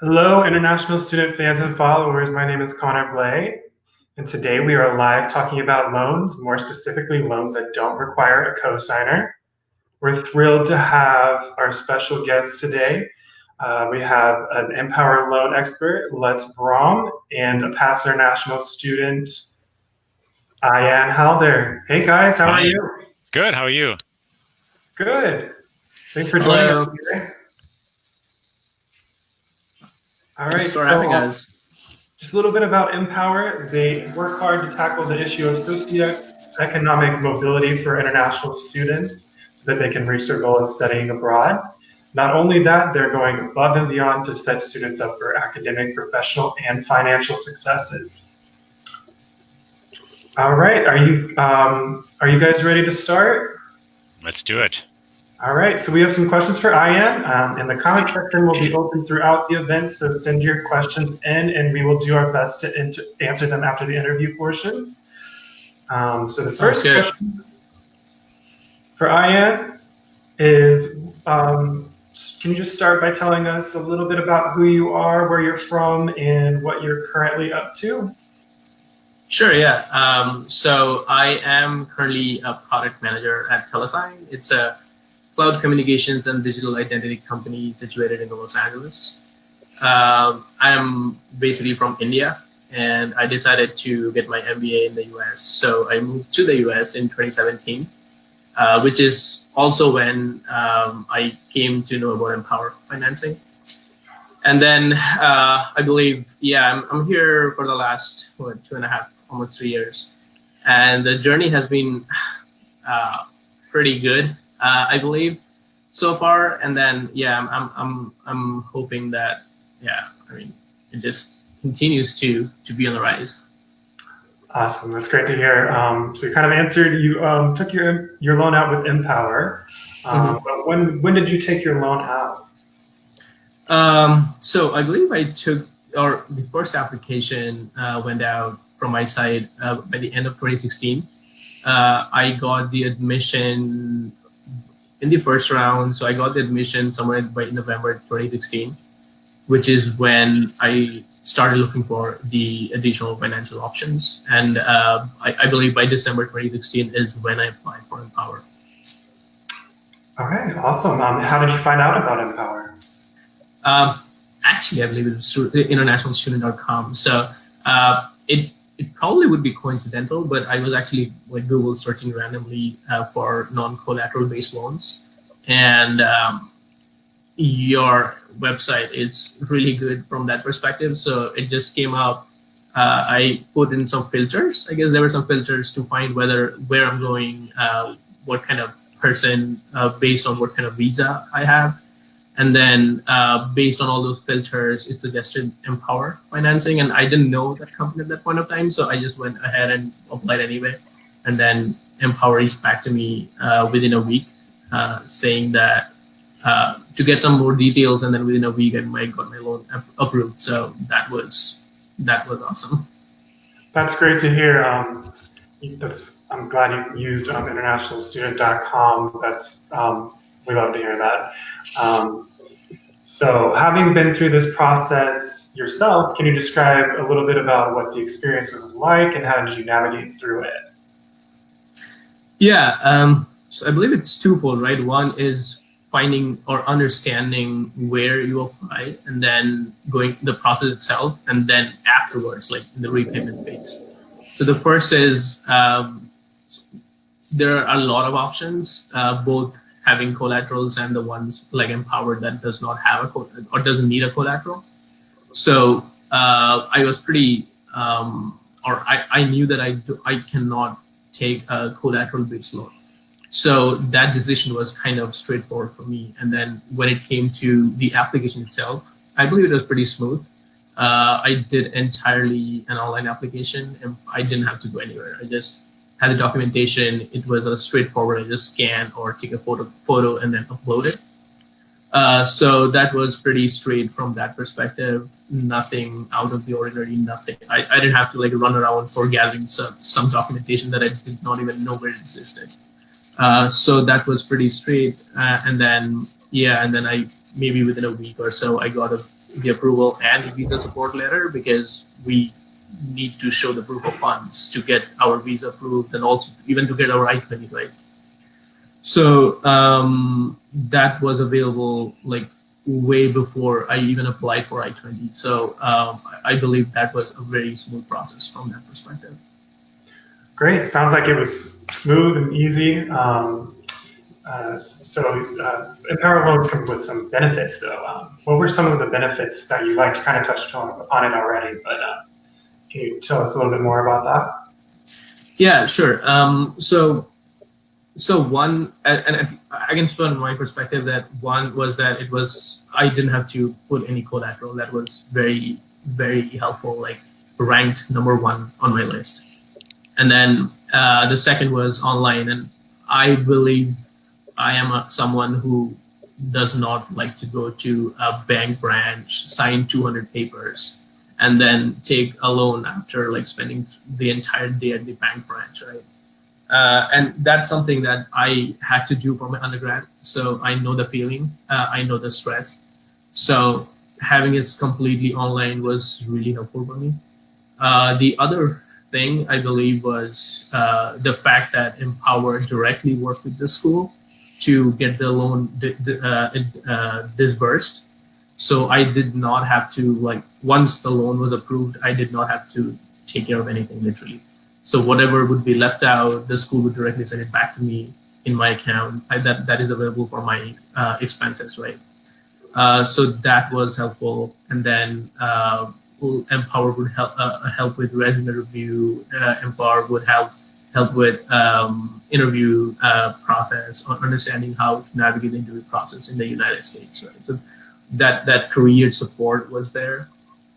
Hello, international student fans and followers. My name is Connor Blay, and today we are live talking about loans, more specifically loans that don't require a cosigner. We're thrilled to have our special guest today. We have an MPOWER loan expert, Les Brom, and a past international student, Ayan Halder. Hey guys, how are Hi. you? Good. How are you? Good. Thanks for joining us Hello. today. All Thanks right, for so having us. just a little bit about MPOWER. They work hard to tackle the issue of socioeconomic mobility for international students so that they can reach their goal of studying abroad. Not only that, they're going above and beyond to set students up for academic, professional, and financial successes. All right, are you guys ready to start? Let's do it. All right, so we have some questions for Ayan, and the comment section will be open throughout the event, so send your questions in, and we will do our best to answer them after the interview portion. So the first question for Ayan is, can you just start by telling us a little bit about who you are, where you're from, and what you're currently up to? Sure, yeah. So I am currently a product manager at Telesign. It's a cloud communications and digital identity company situated in Los Angeles. I'm basically from India, and I decided to get my MBA in the US. So I moved to the US in 2017, which is also when I came to know about Empower financing. And then I believe, yeah, I'm here for the last, 2.5, almost 3 years. And the journey has been pretty good, I believe, so far. And then, yeah, I'm hoping that, yeah, I mean, it just continues to be on the rise. Awesome, that's great to hear. So you kind of answered, you took your loan out with Empower, but when did you take your loan out? So I believe I took, or the first application went out from my side by the end of 2016. I got the admission in the first round. So I got the admission somewhere by November 2016, which is when I started looking for the additional financial options. And I believe by December 2016 is when I applied for Empower. All right, awesome. How did you find out about Empower? Um, Actually, I believe it was through internationalstudent.com. So it probably would be coincidental, but I was actually like Google searching randomly for non-collateral based loans, and your website is really good from that perspective. So it just came up. I put in some filters. I guess there were some filters to find where I'm going, what kind of person, based on what kind of visa I have. And then based on all those filters, it suggested Empower financing. And I didn't know that company at that point of time. So I just went ahead and applied anyway. And then Empower reached back to me within a week saying that to get some more details. And then within a week, I got my loan approved. So that was awesome. That's great to hear. I'm glad you used internationalstudent.com. We love to hear that. So having been through this process yourself, can you describe a little bit about what the experience was like and how did you navigate through it? Yeah, so I believe it's twofold, right? One is finding or understanding where you apply, and then going the process itself, and then afterwards, like the repayment phase. So the first is there are a lot of options, both having collaterals and the ones like Empowered that does not have or doesn't need a collateral. So I was pretty, or I knew that I cannot take a collateral based loan. So that decision was kind of straightforward for me. And then when it came to the application itself, I believe it was pretty smooth. I did entirely an online application, and I didn't have to go anywhere. I just had the documentation. It was a straightforward. I just scan or take a photo and then upload it. So that was pretty straight from that perspective. Nothing out of the ordinary. Nothing. I didn't have to like run around for gathering some documentation that I did not even know where it existed. So that was pretty straight. And then I maybe within a week or so I got the approval and the visa support letter, because we need to show the proof of funds to get our visa approved and also even to get our I-20, right? So that was available like way before I even applied for I-20. So I believe that was a very smooth process from that perspective. Great. Sounds like it was smooth and easy. Empower loans come with some benefits, though. What were some of the benefits that you liked? You kind of touched upon it already, but can you tell us a little bit more about that? Yeah, sure. So one, and I can show in my perspective that one was that I didn't have to put any collateral. That was very, very helpful, like ranked number one on my list. And then the second was online. And I believe I am someone who does not like to go to a bank branch, sign 200 papers, and then take a loan after like spending the entire day at the bank branch, right? And that's something that I had to do for my undergrad. So I know the feeling, I know the stress. So having it completely online was really helpful for me. The other thing I believe was the fact that Empower directly worked with the school to get the loan disbursed. So I did not have to, like, once the loan was approved, I did not have to take care of anything literally. So whatever would be left out, the school would directly send it back to me in my account. That is available for my expenses, right? So that was helpful. And then Empower would help with resume review. Empower would help with interview process, or understanding how to navigate the interview process in the United States, right? So that career support was there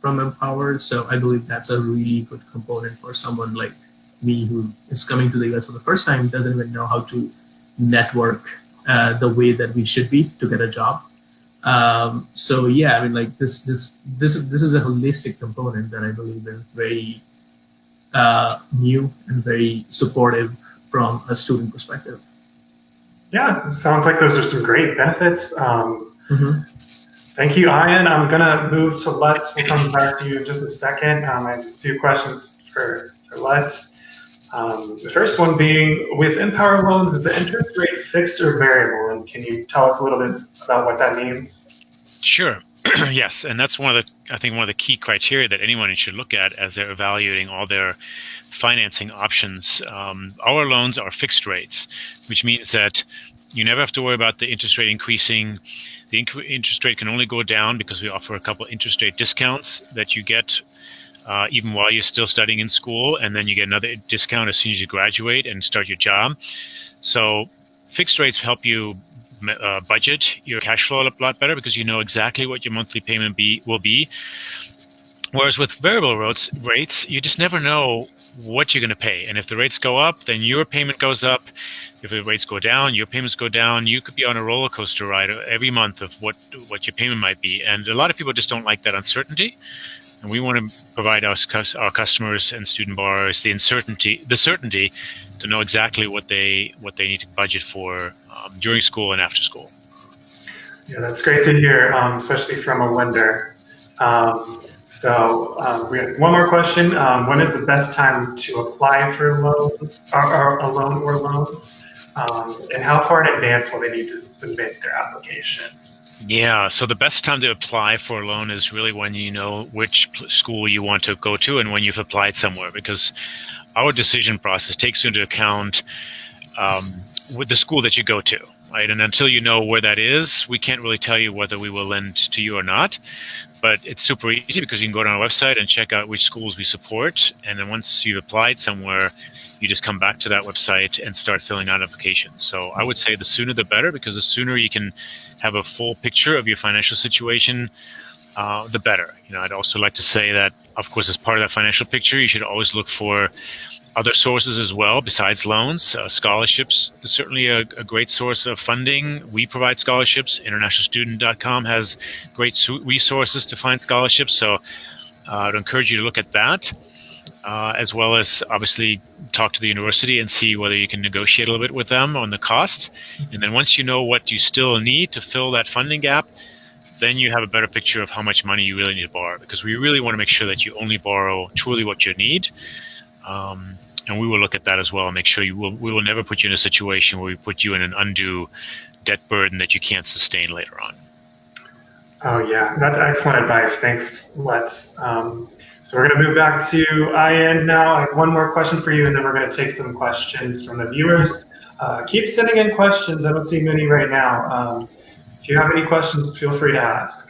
from Empower. So I believe that's a really good component for someone like me who is coming to the US for the first time, doesn't even know how to network the way that we should be to get a job. So yeah, I mean, like this is a holistic component that I believe is very new and very supportive from a student perspective. Yeah, sounds like those are some great benefits. Mm-hmm. Thank you, Ayan. I'm going to move to Let's. We'll come back to you in just a second. I have a few questions for Let's. The first one being, with Empower loans, is the interest rate fixed or variable? And can you tell us a little bit about what that means? Sure. Yes, and that's one of the key criteria that anyone should look at as they're evaluating all their financing options. Our loans are fixed rates, which means that you never have to worry about the interest rate increasing. The interest rate can only go down because we offer a couple interest rate discounts that you get even while you're still studying in school, and then you get another discount as soon as you graduate and start your job. So fixed rates help you budget your cash flow a lot better because you know exactly what your monthly payment will be. Whereas with variable rates, you just never know what you're going to pay. And if the rates go up, then your payment goes up. If the rates go down, your payments go down. You could be on a roller coaster ride every month of what your payment might be. And a lot of people just don't like that uncertainty. And we want to provide our customers and student borrowers the certainty to know exactly what they need to budget for during school and after school. Yeah, that's great to hear, especially from a lender. We have one more question. When is the best time to apply for a loan or loans? And how far in advance will they need to submit their applications? Yeah, so the best time to apply for a loan is really when you know which school you want to go to and when you've applied somewhere, because our decision process takes into account with the school that you go to, right? And until you know where that is, we can't really tell you whether we will lend to you or not. But it's super easy because you can go to our website and check out which schools we support. And then once you've applied somewhere, you just come back to that website and start filling out applications. So I would say the sooner the better, because the sooner you can have a full picture of your financial situation, the better. I'd also like to say that, of course, as part of that financial picture, you should always look for other sources as well besides loans. Scholarships is certainly a great source of funding. We provide scholarships. Internationalstudent.com has great resources to find scholarships. So I'd encourage you to look at that, as well as obviously talk to the university and see whether you can negotiate a little bit with them on the costs. And then once you know what you still need to fill that funding gap, then you have a better picture of how much money you really need to borrow, because we really want to make sure that you only borrow truly what you need. And we will look at that as well and make sure we will never put you in a situation where we put you in an undue debt burden that you can't sustain later on. Oh yeah, that's excellent advice. Thanks, Lex. So we're going to move back to Ayan now. I have one more question for you, and then we're going to take some questions from the viewers. Keep sending in questions. I don't see many right now. If you have any questions, feel free to ask.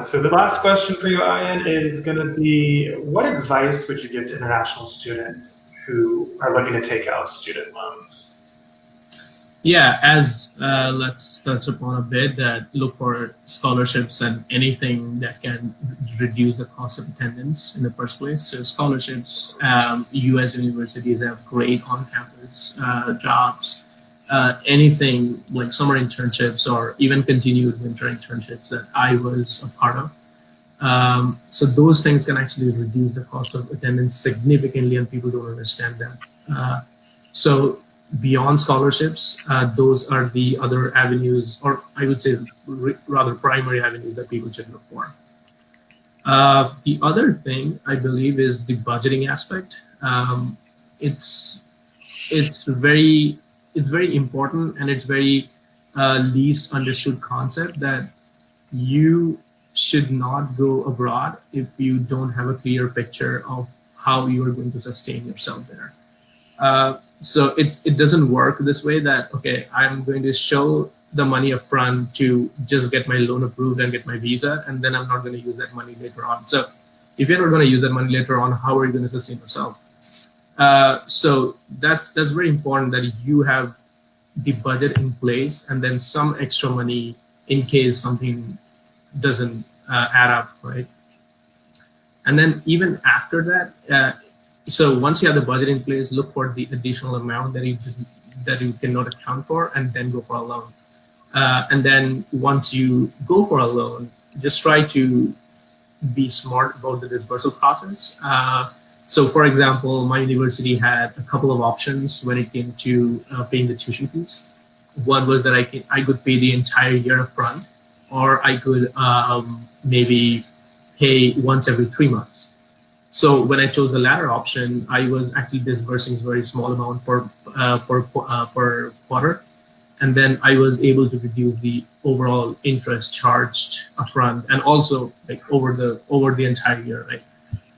So the last question for you, Ayan, is going to be, what advice would you give to international students who are looking to take out student loans? Yeah, as let's touch upon a bit, that look for scholarships and anything that can reduce the cost of attendance in the first place. So scholarships, U.S. universities have great on-campus jobs, anything like summer internships or even continued winter internships that I was a part of. So those things can actually reduce the cost of attendance significantly, and people don't understand that. So beyond scholarships, those are the other avenues, or I would say rather primary avenues that people should look for. The other thing I believe is the budgeting aspect. It's very important, and it's very least understood concept that you should not go abroad if you don't have a clear picture of how you are going to sustain yourself there. So it doesn't work this way that, okay, I'm going to show the money up front to just get my loan approved and get my visa, and then I'm not going to use that money later on. So if you're not going to use that money later on, how are you going to sustain yourself? So that's very important that you have the budget in place, and then some extra money in case something doesn't add up, right? And then even after that, so once you have the budget in place, look for the additional amount that you cannot account for, and then go for a loan. And then once you go for a loan, just try to be smart about the disbursal process. So for example, my university had a couple of options when it came to paying the tuition fees. One was that I could pay the entire year up front, or I could maybe pay once every 3 months. So when I chose the latter option, I was actually disbursing a very small amount per quarter, and then I was able to reduce the overall interest charged upfront, and also like over the entire year, right?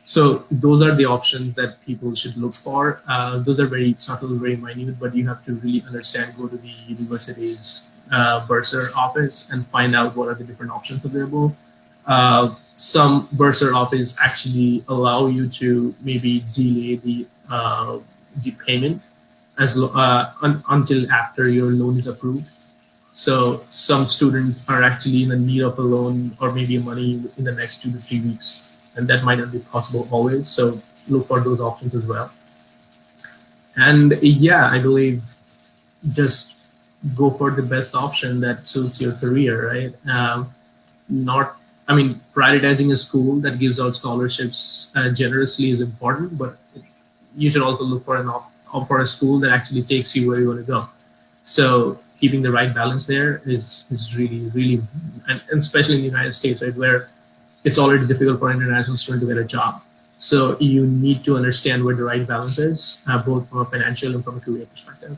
So those are the options that people should look for. Those are very subtle, very minute, but you have to really understand. Go to the university's bursar office and find out what are the different options available. Some bursar office actually allow you to maybe delay the payment until after your loan is approved. So some students are actually in the need of a loan or maybe money in the next 2 to 3 weeks, and that might not be possible always. So look for those options as well. And yeah, I believe just go for the best option that suits your career, right? Prioritizing a school that gives out scholarships generously is important, but you should also look for a school that actually takes you where you want to go. So keeping the right balance there is really, really, and especially in the United States, right, where it's already difficult for an international student to get a job. So you need to understand where the right balance is, both from a financial and from a career perspective.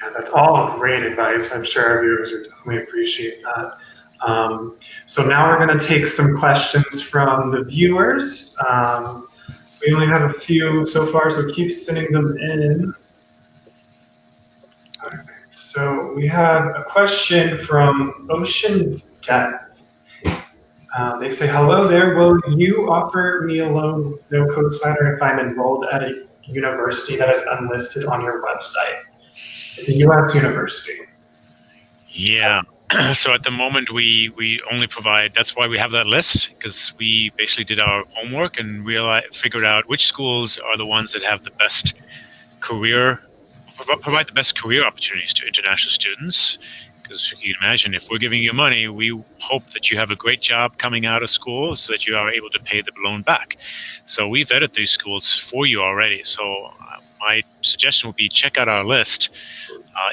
Yeah, that's all great advice. I'm sure our viewers would definitely appreciate that. So now we're going to take some questions from the viewers. We only have a few so far, so keep sending them in. Okay, so we have a question from Ocean's Depth. They say, hello there, will you offer me a loan with no cosigner if I'm enrolled at a university that is unlisted on your website? It's a U.S. university. Yeah. So at the moment, we only provide, that's why we have that list, because we basically did our homework and figured out which schools are the ones that have the best provide the best career opportunities to international students. Because you can imagine, if we're giving you money, we hope that you have a great job coming out of school so that you are able to pay the loan back. So we vetted these schools for you already. So my suggestion would be check out our list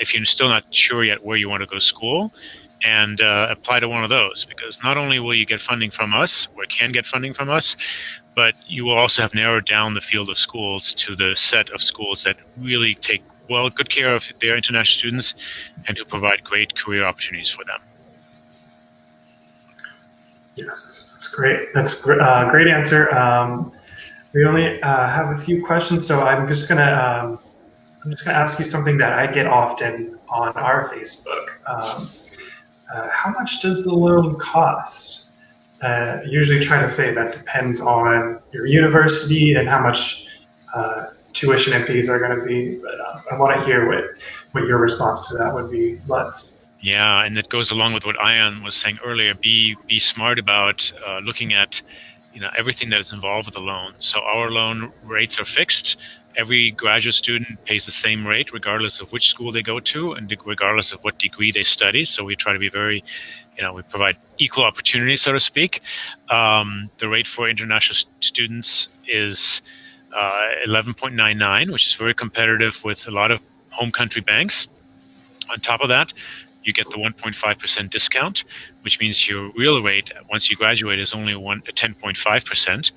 if you're still not sure yet where you want to go to school, and apply to one of those, because not only will you get funding from us, or can get funding from us, but you will also have narrowed down the field of schools to the set of schools that really take good care of their international students and who provide great career opportunities for them. Yes, that's great. That's a great answer. We only have a few questions, so I'm just gonna ask you something that I get often on our Facebook. How much does the loan cost? Usually try to say that depends on your university and how much tuition and fees are going to be, but I want to hear what your response to that would be, Lutz. Yeah, and that goes along with what Ayan was saying earlier. Be smart about looking at everything that is involved with the loan. So our loan rates are fixed. Every graduate student pays the same rate regardless of which school they go to and regardless of what degree they study. So we try to be very, we provide equal opportunity, so to speak. The rate for international students is 11.99, which is very competitive with a lot of home country banks. On top of that, you get the 1.5% discount, which means your real rate once you graduate is only 10.5%.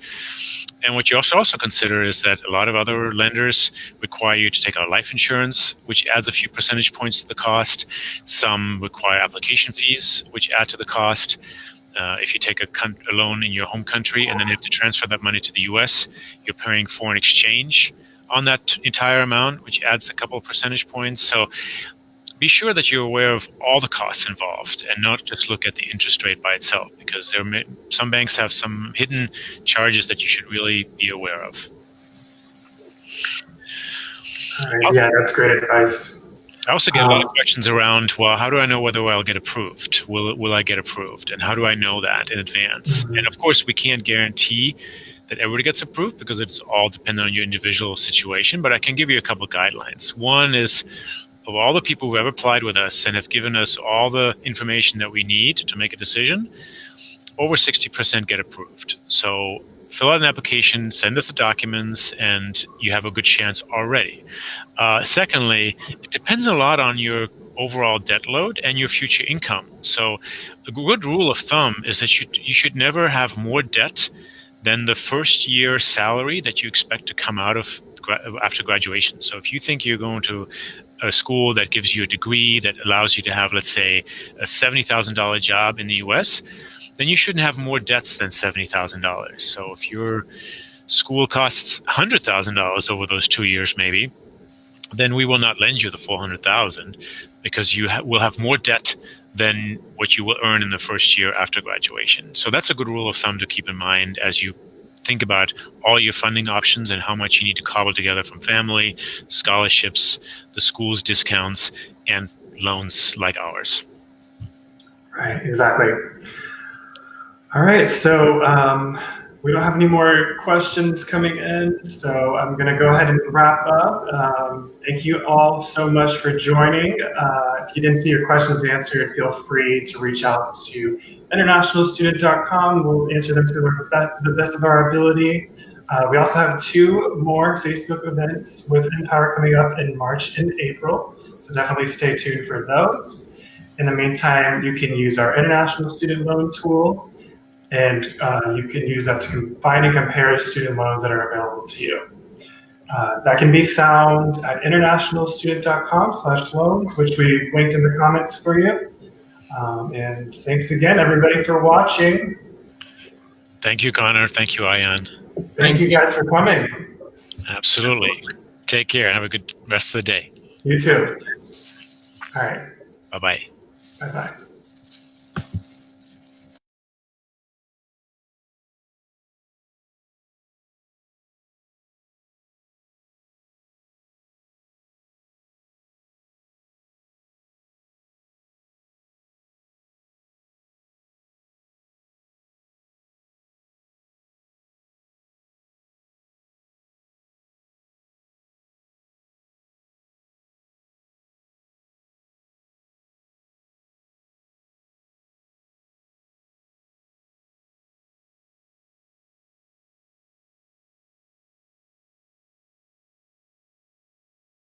And what you also consider is that a lot of other lenders require you to take out life insurance, which adds a few percentage points to the cost. Some require application fees, which add to the cost. If you take a loan in your home country and then you have to transfer that money to the US, you're paying foreign exchange on that entire amount, which adds a couple of percentage points. So be sure that you're aware of all the costs involved and not just look at the interest rate by itself, because some banks have some hidden charges that you should really be aware of. Yeah, that's great advice. I also get a lot of questions around, well, how do I know whether I'll get approved? Will I get approved? And how do I know that in advance? Mm-hmm. And of course, we can't guarantee that everybody gets approved because it's all dependent on your individual situation, but I can give you a couple of guidelines. One is, of all the people who have applied with us and have given us all the information that we need to make a decision, over 60% get approved. So fill out an application, send us the documents, and you have a good chance already. Secondly, it depends a lot on your overall debt load and your future income. So a good rule of thumb is that you should never have more debt than the first year salary that you expect to come out of after graduation. So if you think you're going to a school that gives you a degree that allows you to have, let's say, a $70,000 job in the US, then you shouldn't have more debts than $70,000. So if your school costs $100,000 over those 2 years, maybe, then we will not lend you the full $100,000 because you will have more debt than what you will earn in the first year after graduation. So that's a good rule of thumb to keep in mind as you think about all your funding options and how much you need to cobble together from family, scholarships, the school's discounts, and loans like ours. Right, exactly. All right, so we don't have any more questions coming in, so I'm going to go ahead and wrap up. Thank you all so much for joining. If you didn't see your questions answered, feel free to reach out to internationalstudent.com. We'll answer them to the best of our ability. We also have 2 more Facebook events with MPOWER coming up in March and April, so definitely stay tuned for those. In the meantime, you can use our International Student Loan tool, and you can use that to find and compare student loans that are available to you. That can be found at internationalstudent.com/loans, which we linked in the comments for you. And thanks again, everybody, for watching. Thank you, Connor. Thank you, Ayan. Thank you guys for coming. Absolutely. Take care and have a good rest of the day. You too. All right. Bye-bye. Bye-bye.